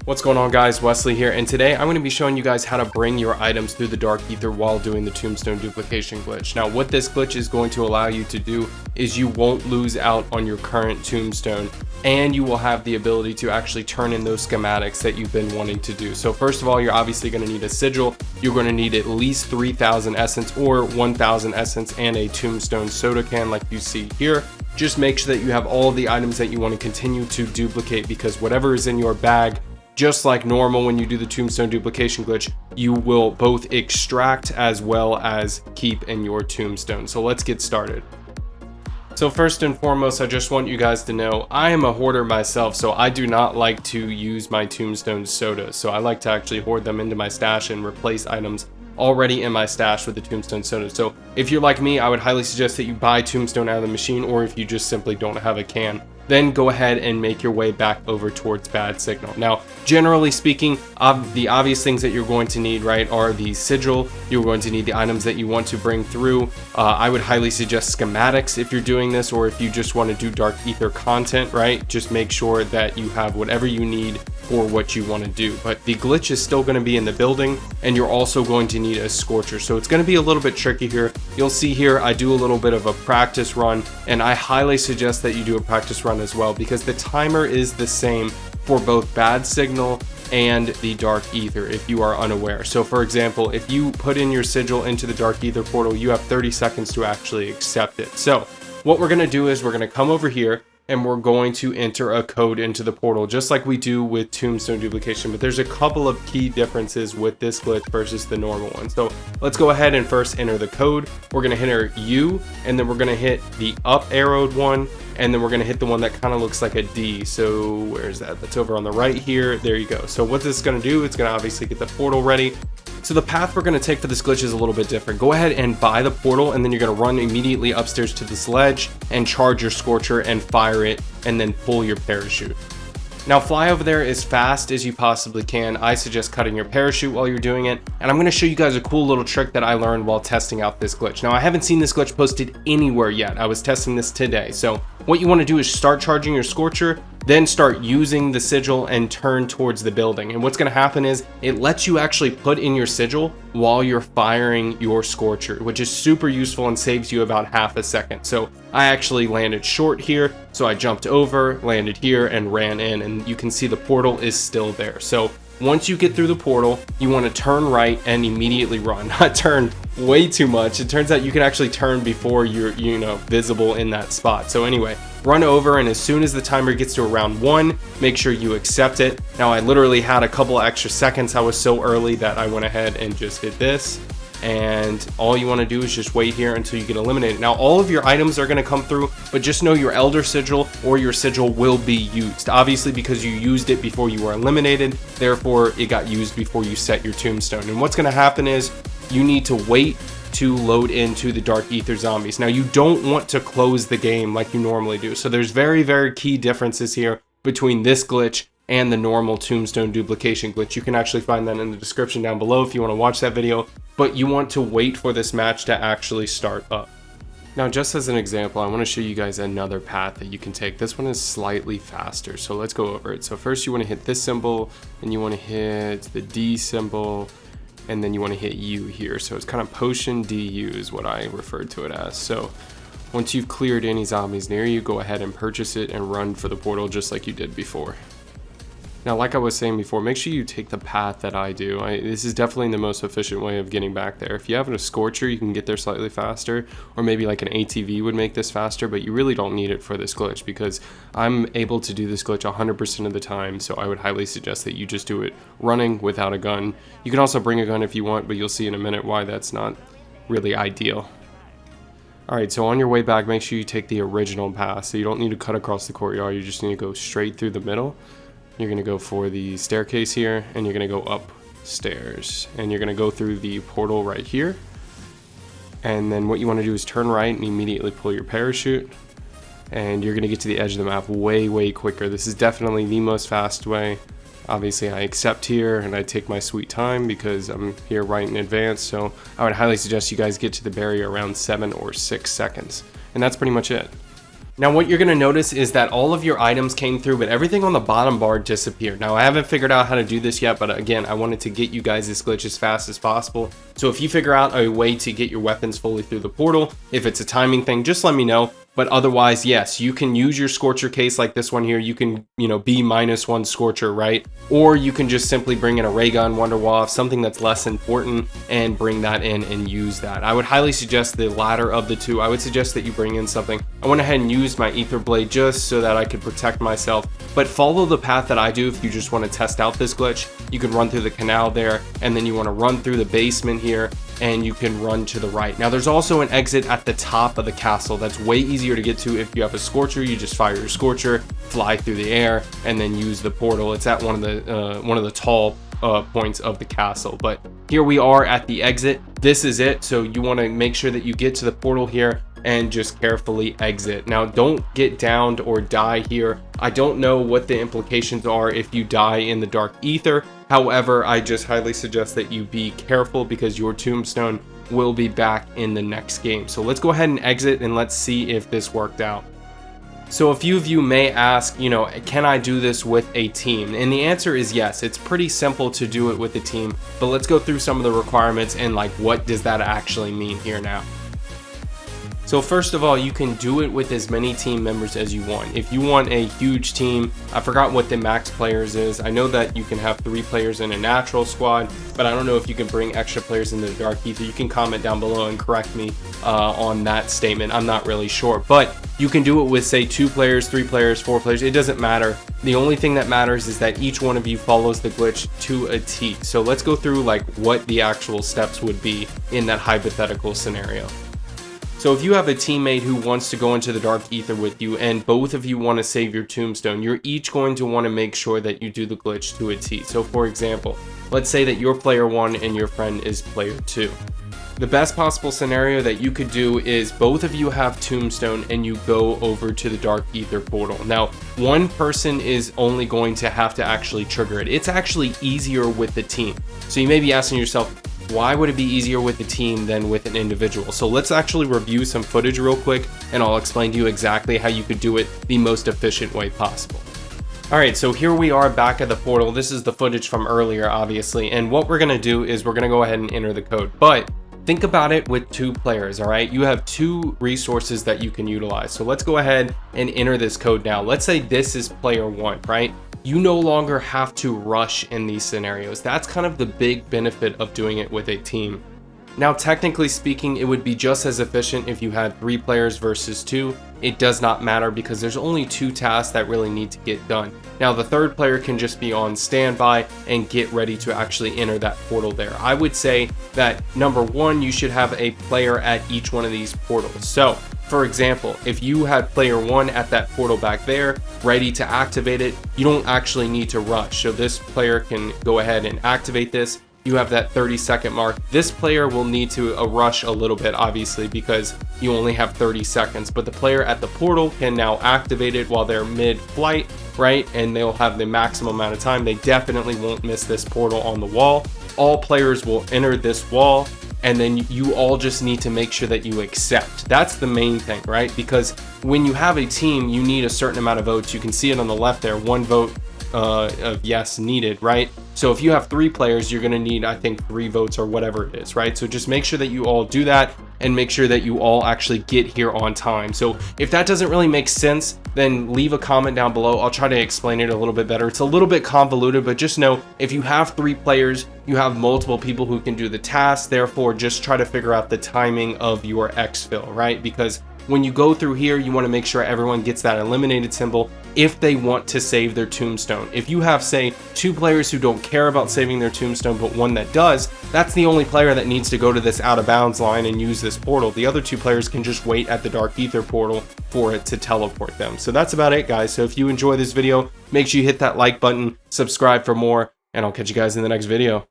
What's going on, guys? Wesley here, and today I'm going to be showing you guys how to bring your items through the Dark Aether while doing the Tombstone duplication glitch. Now, what this glitch is going to allow you to do is you won't lose out on your current Tombstone, and you will have the ability to actually turn in those schematics that you've been wanting to do. So first of all, you're obviously going to need a sigil. You're going to need at least 3,000 essence or 1,000 essence and a Tombstone soda can like you see here. Just make sure that you have all of the items that you want to continue to duplicate, because whatever is in your bag, just like normal when you do the Tombstone duplication glitch, you will both extract as well as keep in your Tombstone. So let's get started. So first and foremost, I just want you guys to know I am a hoarder myself, so I do not like to use my Tombstone soda. So I like to actually hoard them into my stash and replace items already in my stash with the Tombstone soda. So if you're like me, I would highly suggest that you buy Tombstone out of the machine, or if you just simply don't have a can, then go ahead and make your way back over towards Bad Signal. Now, generally speaking, the obvious things that you're going to need, right, are the sigil. You're going to need the items that you want to bring through. I would highly suggest schematics if you're doing this, or if you just want to do Dark Aether content, right? Just make sure that you have whatever you need for what you want to do. But the glitch is still going to be in the building, and you're also going to need a scorcher. So it's going to be a little bit tricky here. You'll see here I do a little bit of a practice run, and I highly suggest that you do a practice run as well, because the timer is the same for both Bad Signal and the Dark Aether if you are unaware. So for example, if you put in your sigil into the Dark Aether portal, you have 30 seconds to actually accept it. So what we're going to do is we're going to come over here and we're going to enter a code into the portal, just like we do with Tombstone duplication. But there's a couple of key differences with this glitch versus the normal one. So let's go ahead and first enter the code. We're going to hit our U, and then we're going to hit the up arrowed one, and then we're going to hit the one that kind of looks like a D. So where's that? That's over on the right here. There you go. So what this is going to do, it's going to obviously get the portal ready. So the path we're going to take for this glitch is a little bit different. Go ahead and buy the portal, and then you're going to run immediately upstairs to this ledge and charge your scorcher and fire it, and then pull your parachute. Now fly over there as fast as you possibly can. I suggest cutting your parachute while you're doing it, and I'm going to show you guys a cool little trick that I learned while testing out this glitch. Now I haven't seen this glitch posted anywhere yet. I was testing this today. So what you want to do is start charging your scorcher, then start using the sigil and turn towards the building. And what's going to happen is it lets you actually put in your sigil while you're firing your scorcher, which is super useful and saves you about half a second. So I actually landed short here, so I jumped over, landed here, and ran in, and you can see the portal is still there. So once you get through the portal, you want to turn right and immediately run. Not turn way too much. It turns out you can actually turn before you're visible in that spot. So anyway, run over, and as soon as the timer gets to around 1, make sure you accept it. Now I literally had a couple of extra seconds. I was so early that I went ahead and just hit this. And all you want to do is just wait here until you get eliminated. Now all of your items are going to come through, but just know your Elder Sigil or your sigil will be used. Obviously, because you used it before you were eliminated, therefore it got used before you set your Tombstone. And what's going to happen is you need to wait to load into the Dark Aether zombies. Now you don't want to close the game like you normally do. So there's very, very key differences here between this glitch and the normal Tombstone duplication glitch. You can actually find that in the description down below if you want to watch that video, but you want to wait for this match to actually start up. Now, just as an example, I want to show you guys another path that you can take. This one is slightly faster, so let's go over it. So first you want to hit this symbol, and you want to hit the D symbol, and then you want to hit U here. So it's kind of potion DU is what I referred to it as. So once you've cleared any zombies near you, go ahead and purchase it and run for the portal just like you did before. Now, like I was saying before, make sure you take the path that I do. This is definitely the most efficient way of getting back there. If you have a scorcher, you can get there slightly faster, or maybe like an ATV would make this faster, but you really don't need it for this glitch, because I'm able to do this glitch 100% of the time. So I would highly suggest that you just do it running without a gun. You can also bring a gun if you want, but you'll see in a minute why that's not really ideal. Alright, so on your way back, make sure you take the original path. So you don't need to cut across the courtyard, you just need to go straight through the middle. You're going to go for the staircase here, and you're going to go upstairs, and you're going to go through the portal right here. And then what you want to do is turn right and immediately pull your parachute, and you're going to get to the edge of the map way quicker. This is definitely the most fast way. Obviously I accept here, and I take my sweet time because I'm here right in advance. So I would highly suggest you guys get to the barrier around 7 or 6 seconds, and that's pretty much it. Now what you're going to notice is that all of your items came through, but everything on the bottom bar disappeared. Now I haven't figured out how to do this yet, but again, I wanted to get you guys this glitch as fast as possible. So if you figure out a way to get your weapons fully through the portal, if it's a timing thing, just let me know. But otherwise, yes, you can use your Scorcher case like this one here. You can, be -1 Scorcher, right? Or you can just simply bring in a ray gun, Wonder Waff, something that's less important, and bring that in and use that. I would highly suggest the latter of the two. I would suggest that you bring in something. I went ahead and used my Aether blade just so that I could protect myself. But follow the path that I do if you just want to test out this glitch. You can run through the canal there, and then you want to run through the basement here, and you can run to the right. Now there's also an exit at the top of the castle that's way easier to get to. If you have a Scorcher, you just fire your Scorcher, fly through the air, and then use the portal. It's at one of the tall points of the castle. But here we are at the exit. This is it. So you want to make sure that you get to the portal here and just carefully exit. Now don't get downed or die here. I don't know what the implications are if you die in the Dark Aether. However, I just highly suggest that you be careful because your Tombstone will be back in the next game. So let's go ahead and exit and let's see if this worked out. So a few of you may ask, can I do this with a team? And the answer is yes. It's pretty simple to do it with a team, but let's go through some of the requirements and what does that actually mean here now. So first of all, you can do it with as many team members as you want. If you want a huge team, I forgot what the max players is. I know that you can have 3 players in a natural squad, but I don't know if you can bring extra players into the Dark Aether. You can comment down below and correct me on that statement. I'm not really sure, but you can do it with say 2 players, 3 players, 4 players. It doesn't matter. The only thing that matters is that each one of you follows the glitch to a T. So let's go through what the actual steps would be in that hypothetical scenario. So if you have a teammate who wants to go into the Dark Aether with you and both of you want to save your Tombstone, you're each going to want to make sure that you do the glitch to a T. So for example, let's say that you're player 1 and your friend is player 2. The best possible scenario that you could do is both of you have Tombstone and you go over to the Dark Aether portal. Now, one person is only going to have to actually trigger it. It's actually easier with the team. So you may be asking yourself, why would it be easier with a team than with an individual? So let's actually review some footage real quick and I'll explain to you exactly how you could do it the most efficient way possible. Alright, so here we are back at the portal. This is the footage from earlier, obviously, and what we're going to do is we're going to go ahead and enter the code. But think about it with 2 players, alright? You have 2 resources that you can utilize. So let's go ahead and enter this code now. Let's say this is player 1, right? You no longer have to rush in these scenarios. That's kind of the big benefit of doing it with a team. Now, technically speaking, it would be just as efficient if you had 3 players versus 2. It does not matter because there's only 2 tasks that really need to get done. Now, the 3rd player can just be on standby and get ready to actually enter that portal there. I would say that number 1, you should have a player at each one of these portals. So, for example, if you had player 1 at that portal back there, ready to activate it, you don't actually need to rush. So this player can go ahead and activate this. You have that 30-second mark. This player will need to rush a little bit, obviously, because you only have 30 seconds. But the player at the portal can now activate it while they're mid-flight, right? And they'll have the maximum amount of time. They definitely won't miss this portal on the wall. All players will enter this wall, and then you all just need to make sure that you accept. That's the main thing, right? Because when you have a team, you need a certain amount of votes. You can see it on the left there, 1 vote of yes needed, right? So if you have 3 players, you're going to need, I think, 3 votes or whatever it is, right? So just make sure that you all do that and make sure that you all actually get here on time. So if that doesn't really make sense, then leave a comment down below. I'll try to explain it a little bit better. It's a little bit convoluted, but just know if you have 3 players, you have multiple people who can do the task. Therefore, just try to figure out the timing of your exfil, right? Because when you go through here, you want to make sure everyone gets that eliminated symbol if they want to save their Tombstone. If you have, say, 2 players who don't care about saving their Tombstone, but 1 that does, that's the only player that needs to go to this out of bounds line and use this portal. The other 2 players can just wait at the Dark Aether portal for it to teleport them. So that's about it, guys. So if you enjoy this video, make sure you hit that like button, subscribe for more, and I'll catch you guys in the next video.